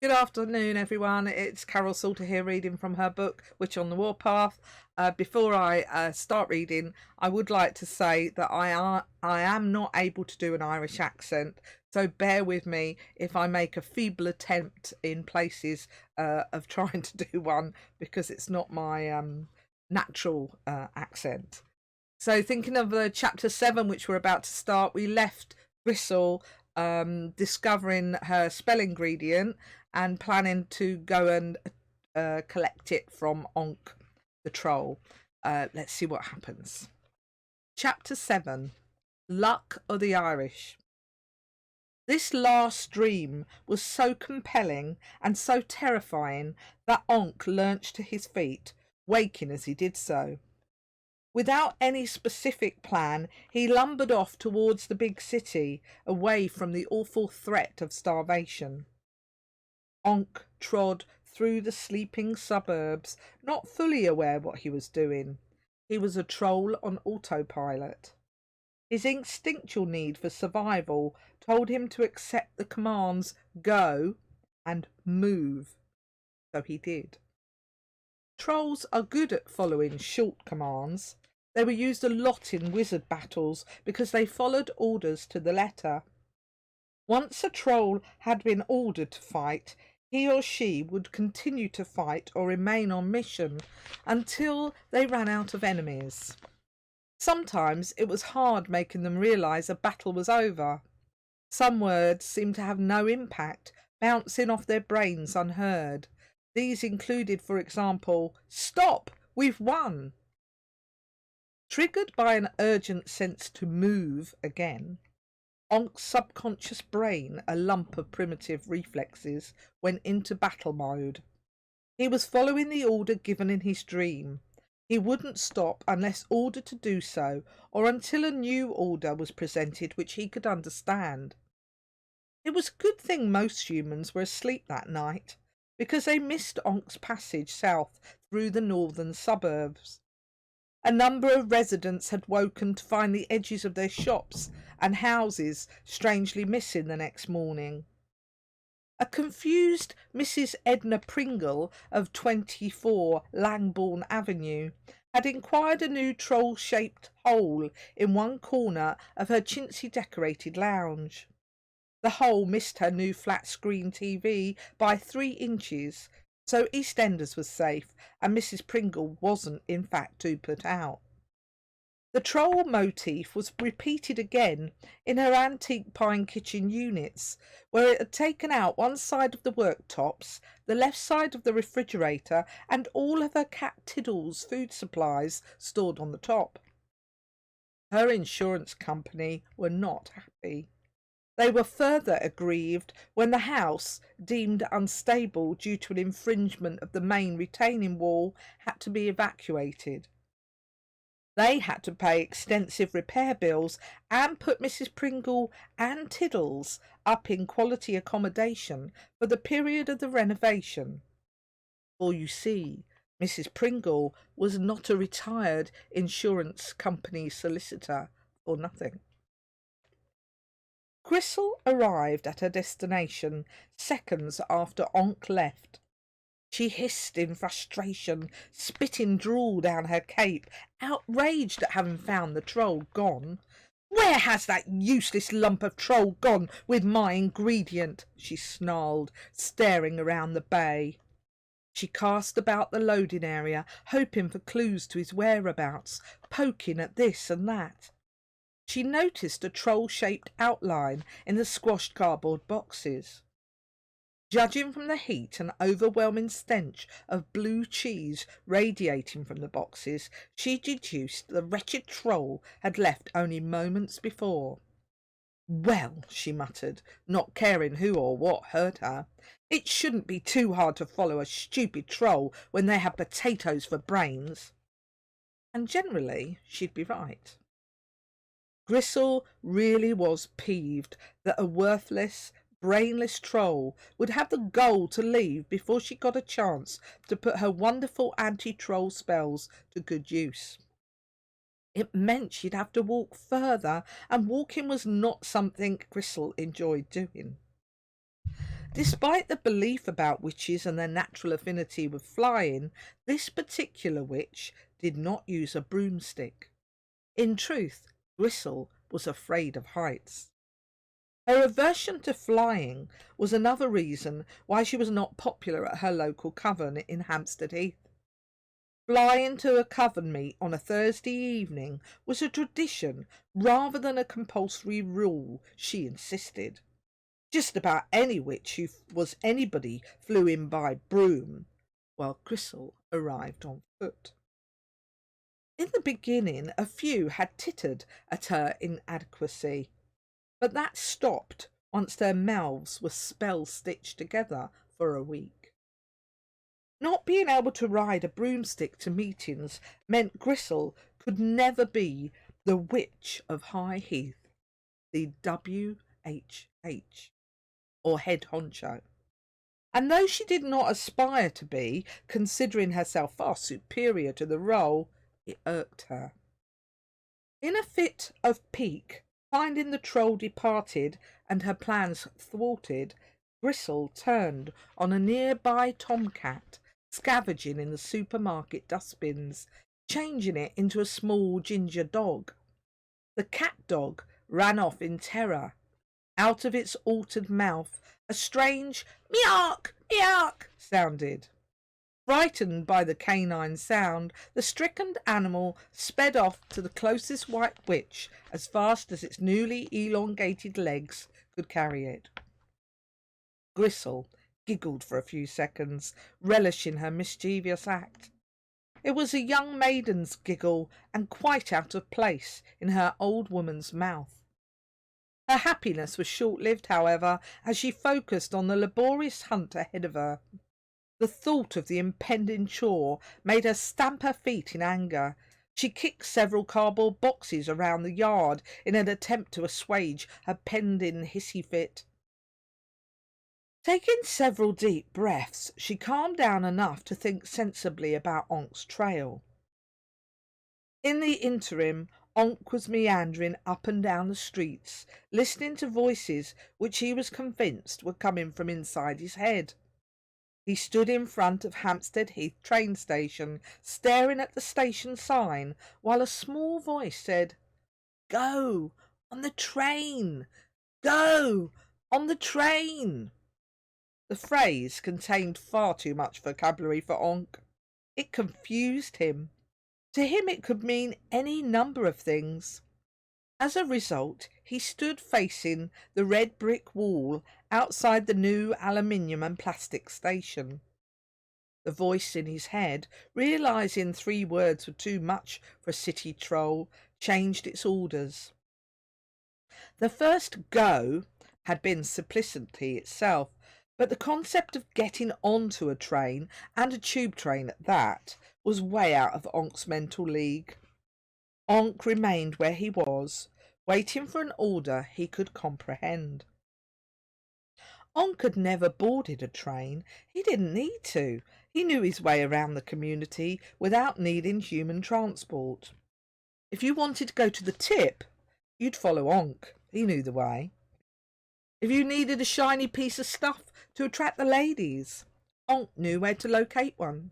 Good afternoon, everyone. It's Carol Salter here reading from her book, Witch on the Warpath. Before I start reading, I would like to say that I am not able to do an Irish accent, so bear with me if I make a feeble attempt in places of trying to do one, because it's not my natural accent. So thinking of chapter 7, which we're about to start, we left Gristle discovering her spell ingredient and planning to go and collect it from Onk the troll. Let's see what happens. Chapter 7, Luck of the Irish. This last dream was so compelling and so terrifying that Onk lurched to his feet, waking as he did so. Without any specific plan, he lumbered off towards the big city, away from the awful threat of starvation. Onk trod through the sleeping suburbs, not fully aware what he was doing. He was a troll on autopilot. His instinctual need for survival told him to accept the commands go and move, so he did. Trolls are good at following short commands. They were used a lot in wizard battles because they followed orders to the letter. Once a troll had been ordered to fight, he or she would continue to fight or remain on mission until they ran out of enemies. Sometimes it was hard making them realise a battle was over. Some words seemed to have no impact, bouncing off their brains unheard. These included, for example, "Stop! We've won!" Triggered by an urgent sense to move again, Onk's subconscious brain, a lump of primitive reflexes, went into battle mode. He was following the order given in his dream. He wouldn't stop unless ordered to do so, or until a new order was presented which he could understand. It was a good thing most humans were asleep that night, because they missed Onk's passage south through the northern suburbs. A number of residents had woken to find the edges of their shops and houses strangely missing the next morning. A confused Mrs. Edna Pringle of 24 Langbourne Avenue had inquired a new troll-shaped hole in one corner of her chintzy decorated lounge. The hole missed her new flat-screen TV by 3 inches, so EastEnders was safe and Mrs. Pringle wasn't in fact too put out. The troll motif was repeated again in her antique pine kitchen units, where it had taken out one side of the worktops, the left side of the refrigerator, and all of her cat Tiddle's food supplies stored on the top. Her insurance company were not happy. They were further aggrieved when the house, deemed unstable due to an infringement of the main retaining wall, had to be evacuated. They had to pay extensive repair bills and put Mrs. Pringle and Tiddles up in quality accommodation for the period of the renovation. For you see, Mrs. Pringle was not a retired insurance company solicitor for nothing. Gristle arrived at her destination seconds after Onk left. She hissed in frustration, spitting drool down her cape, outraged at having found the troll gone. "Where has that useless lump of troll gone with my ingredient?" she snarled, staring around the bay. She cast about the loading area, hoping for clues to his whereabouts, poking at this and that. She noticed a troll-shaped outline in the squashed cardboard boxes. Judging from the heat and overwhelming stench of blue cheese radiating from the boxes, she deduced the wretched troll had left only moments before. "Well," she muttered, not caring who or what heard her, "it shouldn't be too hard to follow a stupid troll when they have potatoes for brains." And generally she'd be right. Gristle really was peeved that a worthless, brainless troll would have the gall to leave before she got a chance to put her wonderful anti-troll spells to good use. It meant she'd have to walk further, and walking was not something Gristle enjoyed doing. Despite the belief about witches and their natural affinity with flying, this particular witch did not use a broomstick. In truth, Gristle was afraid of heights. Her aversion to flying was another reason why she was not popular at her local coven in Hampstead Heath. Flying to a coven meet on a Thursday evening was a tradition rather than a compulsory rule, she insisted. Just about any witch who was anybody flew in by broom, while Gristle arrived on foot. In the beginning, a few had tittered at her inadequacy, but that stopped once their mouths were spell-stitched together for a week. Not being able to ride a broomstick to meetings meant Gristle could never be the Witch of High Heath, the WHH, or head honcho. And though she did not aspire to be, considering herself far superior to the role, it irked her. In a fit of pique, finding the troll departed and her plans thwarted, Gristle turned on a nearby tomcat scavenging in the supermarket dustbins, changing it into a small ginger dog. The cat dog ran off in terror. Out of its altered mouth a strange meowk, meowk sounded. Frightened by the canine sound, the stricken animal sped off to the closest white witch as fast as its newly elongated legs could carry it. Gristle giggled for a few seconds, relishing her mischievous act. It was a young maiden's giggle and quite out of place in her old woman's mouth. Her happiness was short-lived, however, as she focused on the laborious hunt ahead of her. The thought of the impending chore made her stamp her feet in anger. She kicked several cardboard boxes around the yard in an attempt to assuage her pending hissy fit. Taking several deep breaths, she calmed down enough to think sensibly about Onk's trail. In the interim, Onk was meandering up and down the streets, listening to voices which he was convinced were coming from inside his head. He stood in front of Hampstead Heath train station, staring at the station sign, while a small voice said, "Go on the train! Go on the train!" The phrase contained far too much vocabulary for Onk. It confused him. To him it could mean any number of things. As a result, he stood facing the red brick wall outside the new aluminium and plastic station. The voice in his head, realising 3 words were too much for a city troll, changed its orders. The first "go" had been simplicity itself, but the concept of getting onto a train, and a tube train at that, was way out of Onk's mental league. Onk remained where he was, waiting for an order he could comprehend. Onk had never boarded a train. He didn't need to. He knew his way around the community without needing human transport. If you wanted to go to the tip, you'd follow Onk. He knew the way. If you needed a shiny piece of stuff to attract the ladies, Onk knew where to locate one.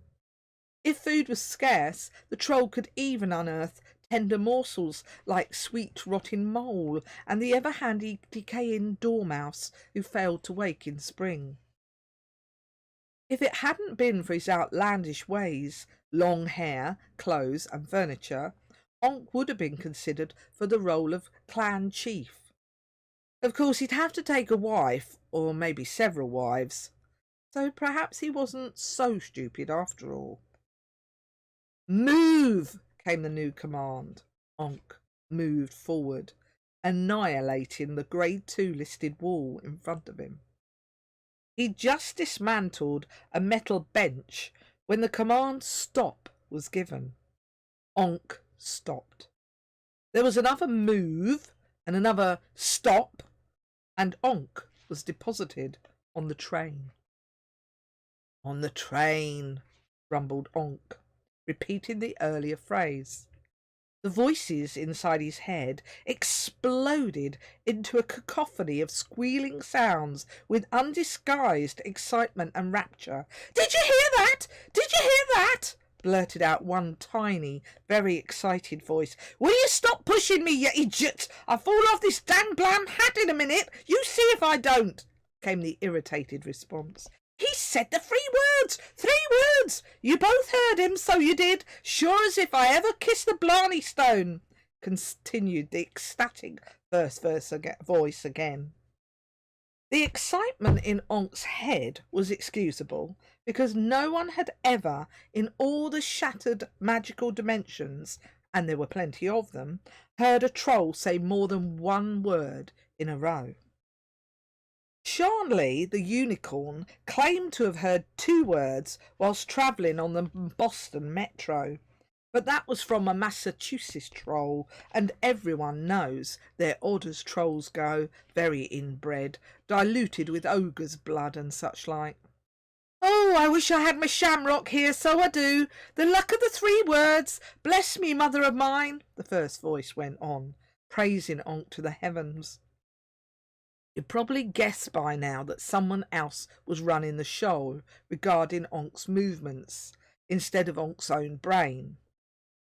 If food was scarce, the troll could even unearth tender morsels like sweet rotting mole and the ever-handy decaying dormouse who failed to wake in spring. If it hadn't been for his outlandish ways, long hair, clothes and furniture, Onk would have been considered for the role of clan chief. Of course, he'd have to take a wife, or maybe several wives, so perhaps he wasn't so stupid after all. "Move!" came the new command. Onk moved forward, annihilating the Grade 2 listed wall in front of him. He just dismantled a metal bench when the command "stop" was given. Onk stopped. There was another "move" and another "stop," and Onk was deposited on the train. "On the train," rumbled Onk, repeating the earlier phrase. The voices inside his head exploded into a cacophony of squealing sounds with undisguised excitement and rapture. "Did you hear that? Did you hear that?" blurted out one tiny, very excited voice. "Will you stop pushing me, you idiot? I'll fall off this dang blam hat in a minute. You see if I don't," came the irritated response. "He said the 3 words! 3 words! You both heard him, so you did. Sure as if I ever kissed the Blarney Stone," continued the ecstatic voice again. The excitement in Onk's head was excusable, because no one had ever, in all the shattered magical dimensions, and there were plenty of them, heard a troll say more than 1 word in a row. Sharnley, the unicorn, claimed to have heard 2 words whilst travelling on the Boston Metro, but that was from a Massachusetts troll, and everyone knows they're odd as trolls go, very inbred, diluted with ogre's blood and such like. "Oh, I wish I had my shamrock here, so I do. The luck of the 3 words. Bless me, mother of mine," the first voice went on, praising Onk to the heavens. You probably guessed by now that someone else was running the show regarding Onk's movements instead of Onk's own brain.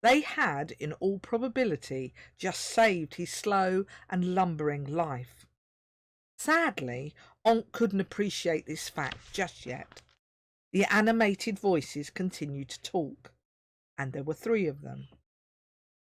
They had, in all probability, just saved his slow and lumbering life. Sadly, Onk couldn't appreciate this fact just yet. The animated voices continued to talk, and there were 3 of them.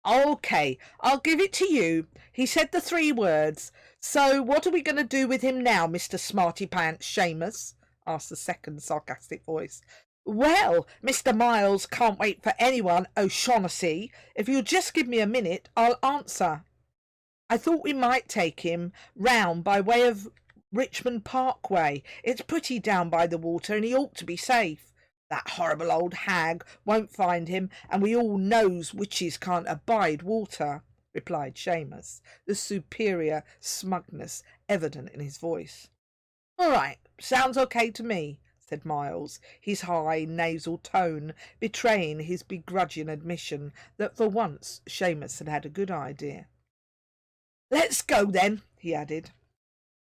"Okay, I'll give it to you. He said the 3 words. So what are we going to do with him now, Mr. Smarty Pants Seamus?" asked the second sarcastic voice. "Well, Mr. Miles can't wait for anyone, O'Shaughnessy. If you'll just give me a minute, I'll answer. I thought we might take him round by way of Richmond Parkway. It's pretty down by the water, and he ought to be safe. That horrible old hag won't find him, and we all knows witches can't abide water," replied Seamus, the superior smugness evident in his voice. "All right, sounds okay to me," said Miles, his high nasal tone betraying his begrudging admission that for once Seamus had a good idea. "Let's go then," he added.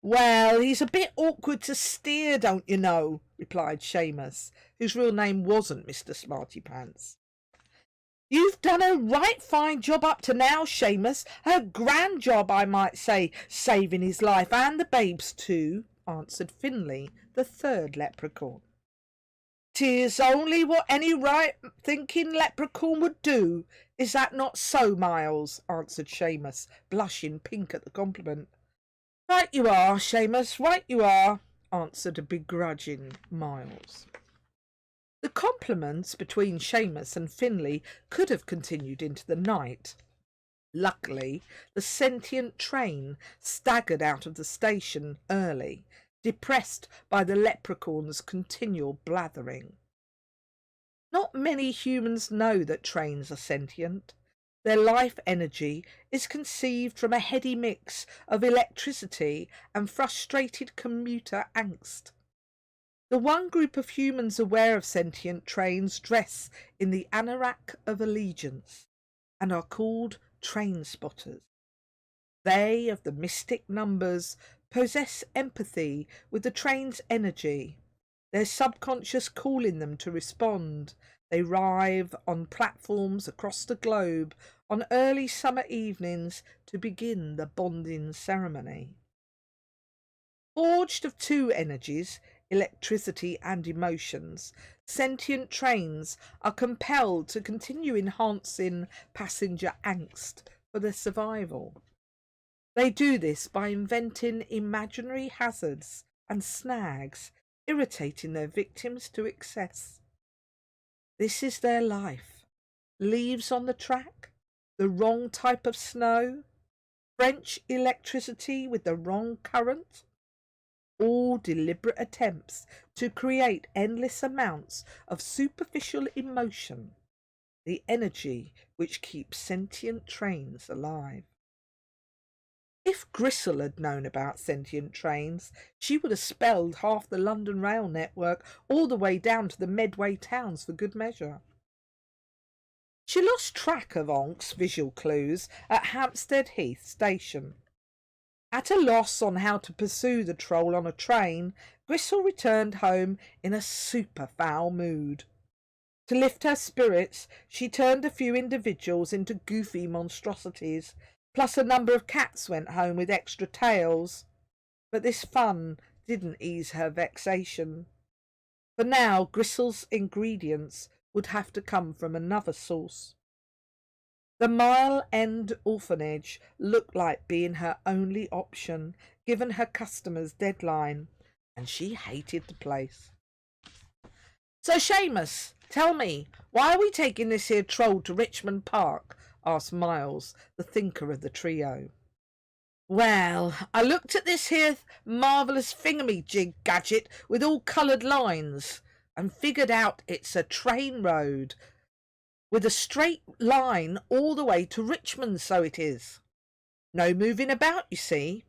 "Well, he's a bit awkward to steer, don't you know," replied Seamus, whose real name wasn't Mr. Smarty Pants. "You've done a right fine job up to now, Seamus. A grand job, I might say, saving his life and the babe's too," answered Finley, the 3rd leprechaun. "'Tis only what any right-thinking leprechaun would do. Is that not so, Miles?" answered Seamus, blushing pink at the compliment. "Right you are, Seamus, right you are," answered a begrudging Miles. The compliments between Seamus and Finley could have continued into the night. Luckily, the sentient train staggered out of the station early, depressed by the leprechaun's continual blathering. Not many humans know that trains are sentient. Their life energy is conceived from a heady mix of electricity and frustrated commuter angst. The one group of humans aware of sentient trains dress in the anorak of allegiance and are called train spotters. They, of the mystic numbers, possess empathy with the train's energy, their subconscious calling them to respond. They arrive on platforms across the globe on early summer evenings to begin the bonding ceremony. Forged of 2 energies, electricity and emotions, sentient trains are compelled to continue enhancing passenger angst for their survival. They do this by inventing imaginary hazards and snags, irritating their victims to excess. This is their life. Leaves on the track, the wrong type of snow, French electricity with the wrong current. All deliberate attempts to create endless amounts of superficial emotion, the energy which keeps sentient trains alive. If Gristle had known about sentient trains, she would have spelled half the London rail network all the way down to the Medway towns for good measure. She lost track of Onk's visual clues at Hampstead Heath Station. At a loss on how to pursue the troll on a train, Gristle returned home in a super foul mood. To lift her spirits, she turned a few individuals into goofy monstrosities, plus a number of cats went home with extra tails. But this fun didn't ease her vexation. For now, Gristle's ingredients would have to come from another source. The Mile End Orphanage looked like being her only option, given her customers' deadline, and she hated the place. "So, Seamus, tell me, why are we taking this here troll to Richmond Park?" asked Miles, the thinker of the trio. "Well, I looked at this here marvellous thingamajig gadget with all coloured lines and figured out it's a train road with a straight line all the way to Richmond, so it is. No moving about, you see.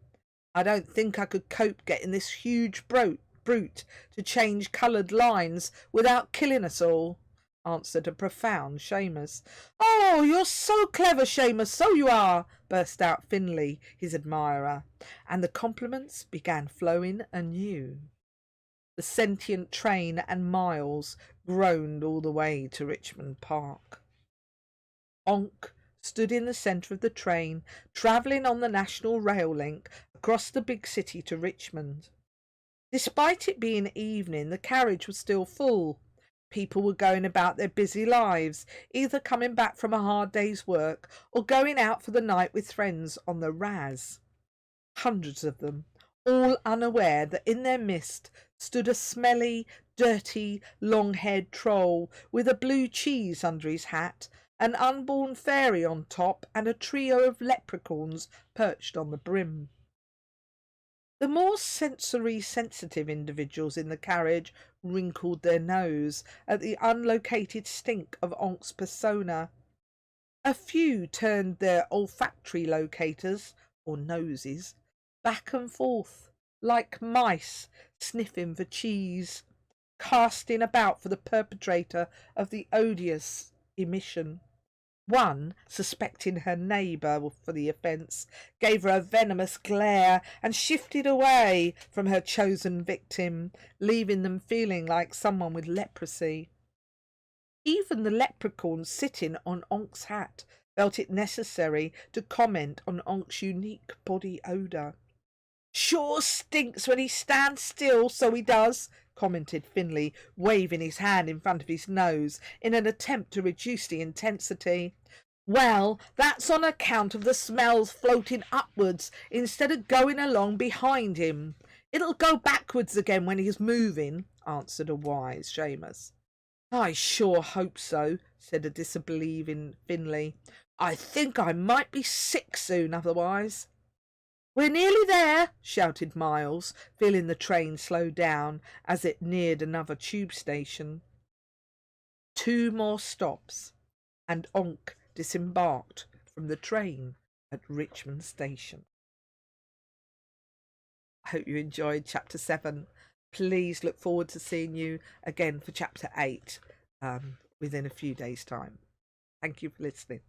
I don't think I could cope getting this huge brute to change coloured lines without killing us all," answered a profound Seamus. "Oh, you're so clever, Seamus, so you are," burst out Finlay, his admirer, and the compliments began flowing anew. The sentient train and Miles groaned all the way to Richmond Park. Onk stood in the centre of the train, travelling on the National Rail link across the big city to Richmond. Despite it being evening, the carriage was still full. People were going about their busy lives, either coming back from a hard day's work or going out for the night with friends on the Raz. Hundreds of them, all unaware that in their midst stood a smelly, dirty, long-haired troll with a blue cheese under his hat, an unborn fairy on top, and a trio of leprechauns perched on the brim. The more sensory-sensitive individuals in the carriage wrinkled their nose at the unlocated stink of Onk's persona. A few turned their olfactory locators, or noses, back and forth, like mice sniffing for cheese, casting about for the perpetrator of the odious emission. One, suspecting her neighbour for the offence, gave her a venomous glare and shifted away from her chosen victim, leaving them feeling like someone with leprosy. Even the leprechaun sitting on Onk's hat felt it necessary to comment on Onk's unique body odour. "Sure stinks when he stands still, so he does," commented Finlay, waving his hand in front of his nose in an attempt to reduce the intensity. "Well, that's on account of the smells floating upwards instead of going along behind him. It'll go backwards again when he's moving," answered a wise Seamus. "I sure hope so," said a disbelieving Finlay. "I think I might be sick soon otherwise." "We're nearly there," shouted Miles, feeling the train slow down as it neared another tube station. 2 more stops, and Onk disembarked from the train at Richmond Station. I hope you enjoyed Chapter 7. Please look forward to seeing you again for Chapter 8 within a few days' time. Thank you for listening.